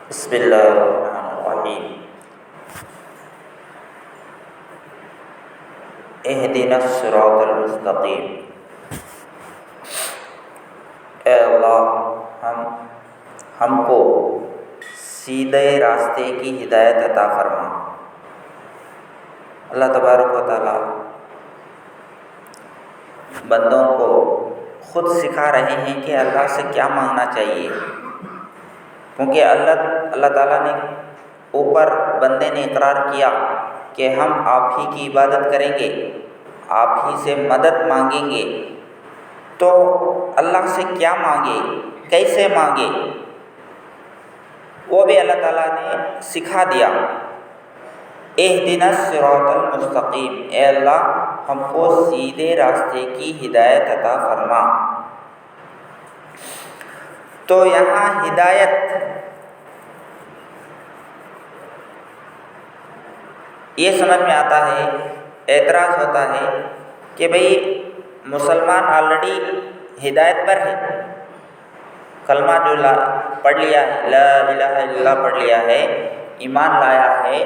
بسم اللہ الرحمن الرحیم۔ اہدنا الصراط المستقیم۔ اے اللہ، ہم کو سیدھے راستے کی ہدایت عطا فرما۔ اللہ تبارک و تعالیٰ بندوں کو خود سکھا رہے ہیں کہ اللہ سے کیا مانگنا چاہیے، کیونکہ اللہ تعالیٰ نے اوپر بندے نے اقرار کیا کہ ہم آپ ہی کی عبادت کریں گے، آپ ہی سے مدد مانگیں گے۔ تو اللہ سے کیا مانگے، کیسے مانگے، وہ بھی اللہ تعالیٰ نے سکھا دیا۔ اہدنا الصراط المستقیم، اے اللہ ہم کو سیدھے راستے کی ہدایت عطا فرما۔ تو یہاں ہدایت یہ سمجھ میں آتا ہے، اعتراض ہوتا ہے کہ بھئی مسلمان آلریڈی ہدایت پر ہے، کلمہ جو پڑھ لیا ہے، لا الہ الا اللہ پڑھ لیا ہے، ایمان لایا ہے،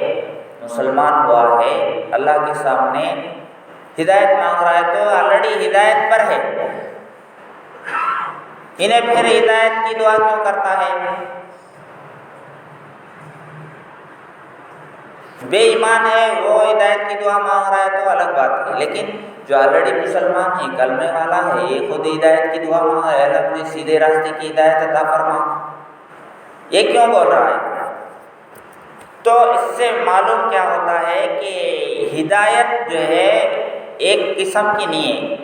مسلمان ہوا ہے، اللہ کے سامنے ہدایت مانگ رہا ہے، تو آلریڈی ہدایت پر ہے، انہیں پھر ہدایت کی دعا کیوں کرتا ہے؟ بے ایمان ہے وہ ہدایت کی دعا مانگ رہا ہے تو الگ بات ہے، لیکن جو آلریڈی مسلمان ہے، کلمے والا ہے، یہ خود ہدایت کی دعا مانگ رہا ہے، اللہ مجھے سیدھے راستے کی ہدایت عطا فرما، یہ کیوں بول رہا ہے؟ تو اس سے معلوم کیا ہوتا ہے کہ ہدایت جو ہے ایک قسم کی نہیں ہے،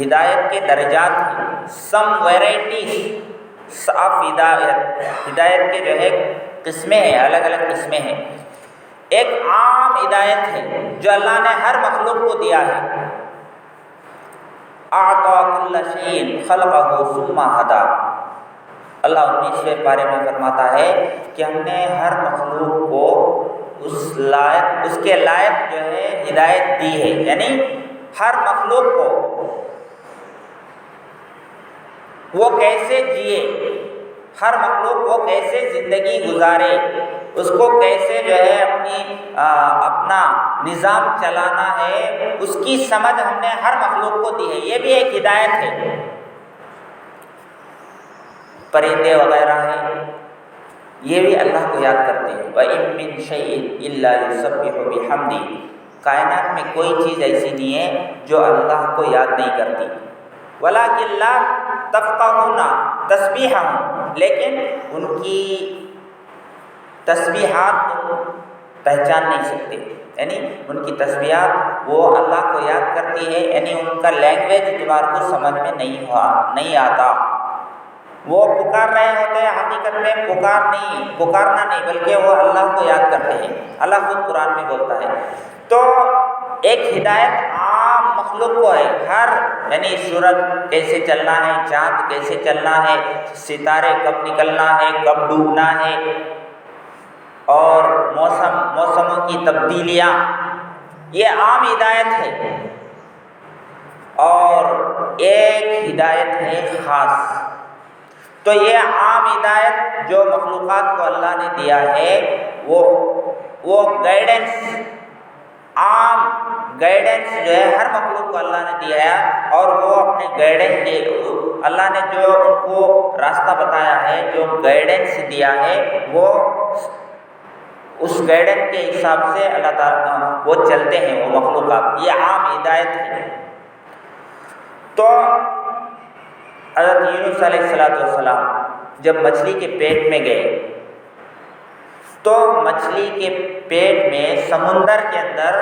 ہدایت کے درجات ہیں، سم ویرائٹیز آف ہدایت کے جو ہے قسمیں ہیں، الگ الگ قسمیں ہیں۔ ایک عام ہدایت ہے جو اللہ نے ہر مخلوق کو دیا ہے، اعطى كل شيء خلقه ثم هدى، اللہ 19ویں پارے میں فرماتا ہے کہ ہم نے ہر مخلوق کو اس کے لائق جو ہے ہدایت دی ہے، یعنی ہر مخلوق کو وہ کیسے جیے، ہر مخلوق کو کیسے زندگی گزارے، اس کو کیسے جو ہے اپنا نظام چلانا ہے، اس کی سمجھ ہم نے ہر مخلوق کو دی ہے، یہ بھی ایک ہدایت ہے۔ پرندے وغیرہ ہیں، یہ بھی اللہ کو یاد کرتے ہیں، وَإِن مِّن شَيْءٍ إِلَّا يُسَبِّحُ بِحَمْدِهِ، کائنات میں کوئی چیز ایسی نہیں ہے جو اللہ کو یاد نہیں کرتی، وَلَٰكِن لَّا تَفْقَهُونَ تَسْبِيحَهُمْ، لیکن ان کی تسبیحات تم پہچان نہیں سکتے، یعنی ان کی تسبیحات وہ اللہ کو یاد کرتی ہے، یعنی ان کا لینگویج تمہارے کو سمجھ میں نہیں آتا، وہ پکار رہے ہوتے ہیں، حقیقت میں پکارنا نہیں بلکہ وہ اللہ کو یاد کرتے ہیں، اللہ خود قرآن میں بولتا ہے۔ تو ایک ہدایت عام مخلوق کو ہے، یعنی سورج کیسے چلنا ہے، چاند کیسے چلنا ہے، ستارے کب نکلنا ہے، کب ڈوبنا ہے، اور موسموں کی تبدیلیاں، یہ عام ہدایت ہے۔ اور ایک ہدایت ہے خاص، تو یہ عام ہدایت جو مخلوقات کو اللہ نے دیا ہے وہ گائیڈنس، عام گائیڈنس جو ہے ہر مخلوق کو اللہ نے دیا ہے، اور وہ اپنے گائیڈنس کے اللہ نے جو ان کو راستہ بتایا ہے، جو گائیڈنس دیا ہے، وہ اس گائیڈنس کے حساب سے اللہ تعالیٰ وہ چلتے ہیں، وہ مخلوقات، یہ عام ہدایت ہے۔ تو حضرت یونس علیہ السلام جب مچھلی کے پیٹ میں گئے تو مچھلی کے پیٹ میں سمندر کے اندر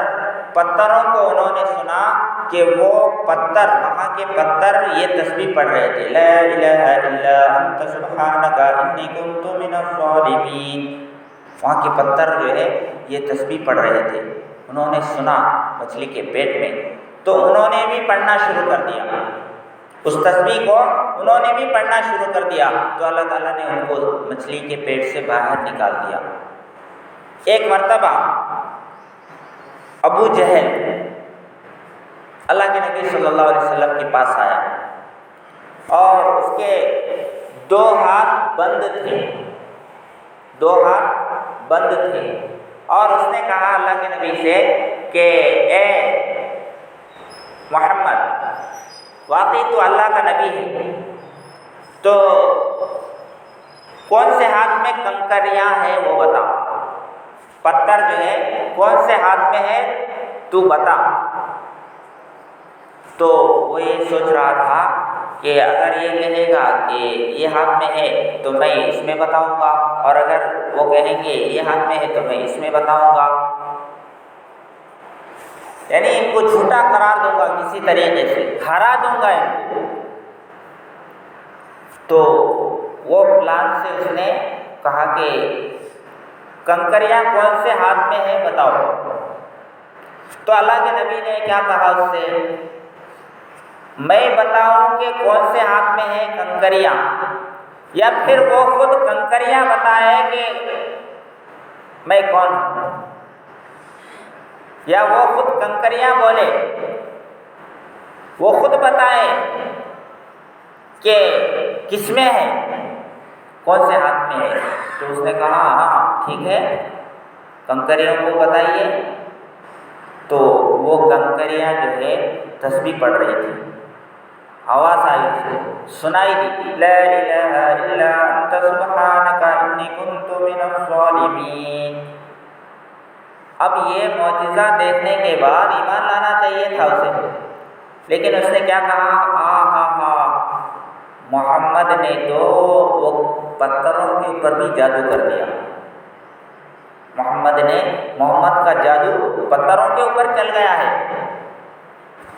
پتھروں کو انہوں نے سنا کہ وہ پتھر، وہاں کے پتھر یہ تسبیح پڑھ رہے تھے، لا الہ الا انت سبحانک انی کنت من الظالمین، وہاں کے پتھر جو ہے یہ تسبیح پڑھ رہے تھے، انہوں نے سنا مچھلی کے پیٹ میں، تو انہوں نے بھی پڑھنا شروع کر دیا، اس تسبیح کو انہوں نے بھی پڑھنا شروع کر دیا، تو اللہ تعالیٰ نے ان کو مچھلی کے پیٹ سے باہر نکال دیا۔ ایک مرتبہ ابو جہل اللہ کے نبی صلی اللہ علیہ وسلم کے پاس آیا اور اس کے 2 ہاتھ بند تھے، 2 ہاتھ بند تھے، اور اس نے کہا اللہ کے نبی سے کہ اے محمد، واقعی تو اللہ کا نبی ہے، تو کون سے ہاتھ میں کنکریاں ہیں وہ بتا، پتھر جو ہے کون سے ہاتھ میں ہے تو بتا۔ تو وہ یہ سوچ رہا تھا کہ اگر یہ کہے گا کہ یہ ہاتھ میں ہے تو میں اس میں بتاؤں گا، اور اگر وہ کہیں گے یہ ہاتھ میں ہے تو میں اس میں بتاؤں گا، یعنی ان کو جھوٹا قرار دوں گا، کسی طریقے سے ہرا دوں گا ان کو۔ تو وہ پلان سے اس نے کہا کہ کنکریاں کون سے ہاتھ میں ہے بتاؤ۔ تو اللہ کے نبی نے کیا کہا اس سے، میں بتاؤں کہ کون سے ہاتھ میں ہے کنکریاں، یا پھر وہ خود کنکریاں بتائے کہ میں کون ہوں، یا وہ خود کنکریاں بولے، وہ خود بتائے کہ کس میں ہے، کون سے ہاتھ میں ہے۔ تو اس نے کہا ہاں ٹھیک ہے، کنکریوں کو بتائیے۔ تو وہ کنکریاں جو ہے تسبیح پڑھ رہی تھی، آواز آئی، سنائی دی، لا الہ الا انت سبحانک انی کنت من الظالمین۔ اب یہ معجزہ دیکھنے کے بعد ایمان لانا چاہیے تھا اسے، لیکن اس نے کیا کہا، محمد نے تو وہ پتھروں کے اوپر بھی جادو کر دیا، محمد کا جادو پتھروں کے اوپر چل گیا ہے،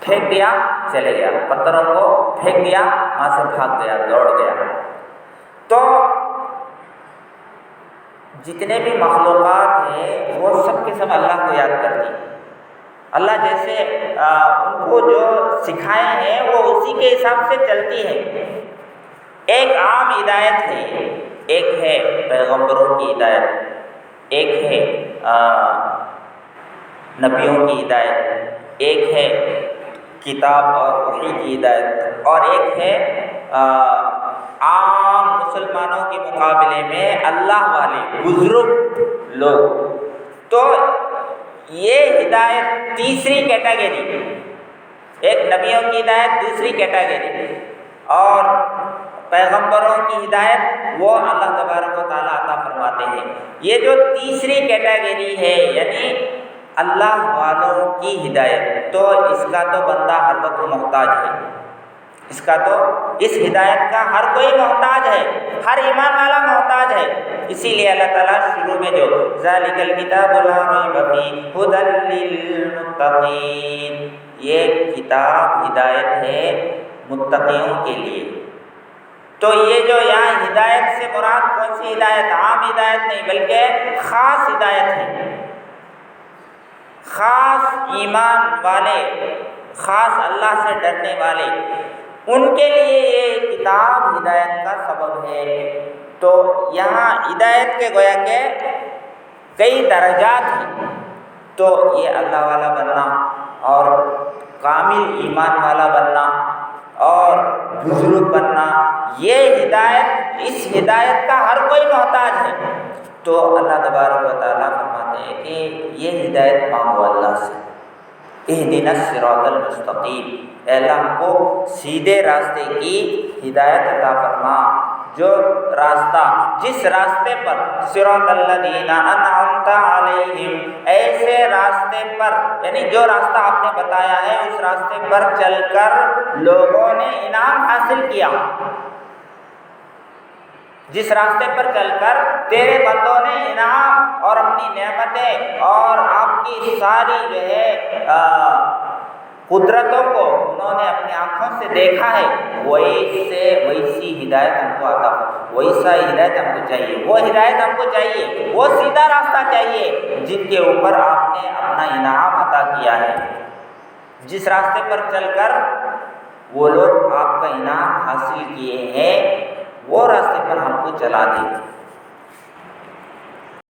پھینک دیا چلے گیا، پتھروں کو پھینک دیا، وہاں سے بھاگ گیا، دوڑ گیا۔ تو جتنے بھی مخلوقات ہیں وہ سب کے سب اللہ کو یاد کرتی ہیں، اللہ جیسے ان کو جو سکھائے ہیں وہ اسی کے حساب سے چلتی ہے۔ ایک عام ہدایت ہے، ایک ہے پیغمبروں کی ہدایت، ایک ہے نبیوں کی ہدایت، ایک ہے کتاب اور وحی کی ہدایت، اور ایک ہے عام مسلمانوں کے مقابلے میں اللہ والے بزرگ لوگ۔ تو یہ ہدایت تیسری کیٹیگری، ایک نبیوں کی ہدایت دوسری کیٹیگری، اور پیغمبروں کی ہدایت وہ اللہ تبارک و تعالیٰ عطا فرماتے ہیں۔ یہ جو تیسری کیٹیگری ہے یعنی اللہ والوں کی ہدایت، تو اس کا تو بندہ ہر وقت محتاج ہے، اس ہدایت کا ہر کوئی محتاج ہے، ہر ایمان والا محتاج ہے۔ اسی لیے اللہ تعالیٰ شروع میں جو ذالک الکتاب لا ریب فیہ ھدی للمتقین، یہ کتاب ہدایت ہے متقیوں کے لیے۔ تو یہ جو یہاں ہدایت سے مراد کون سی ہدایت، عام ہدایت نہیں بلکہ خاص ہدایت ہے، خاص ایمان والے، خاص اللہ سے ڈرنے والے، ان کے لیے یہ کتاب ہدایت کا سبب ہے۔ تو یہاں ہدایت کے گویا کہ کئی درجات ہیں، تو یہ اللہ والا بننا اور کامل ایمان والا بننا اور بزرگ بننا، یہ ہدایت، اس ہدایت کا ہر کوئی محتاج ہے۔ تو اللہ تبارک و تعالیٰ فرماتے ہیں کہ یہ ہدایت مانگو اللہ سے، اہدنا الصراط المستقیم، اے اللہ ہم کو سیدھے راستے کی ہدایت عطا فرما، جو راستہ، جس راستے پر صراط الذین انعمت علیہم، ایسے راستے پر، یعنی جو راستہ آپ نے بتایا ہے اس راستے پر چل کر لوگوں نے انعام حاصل کیا، جس راستے پر چل کر تیرے بندوں نے انعام اور اپنی نعمتیں اور آپ کی ساری جو ہے قدرتوں کو انہوں نے اپنی آنکھوں سے دیکھا ہے، ویسی ہدایت ہم کو عطا، ویسا ہدایت ہم کو چاہیے، وہ ہدایت ہم کو چاہیے، وہ سیدھا راستہ چاہیے جن کے اوپر آپ نے اپنا انعام عطا کیا ہے، جس راستے پر چل کر وہ لوگ آپ کا انعام حاصل کیے ہیں، وہ راستے پر ہم کو چلا دیں۔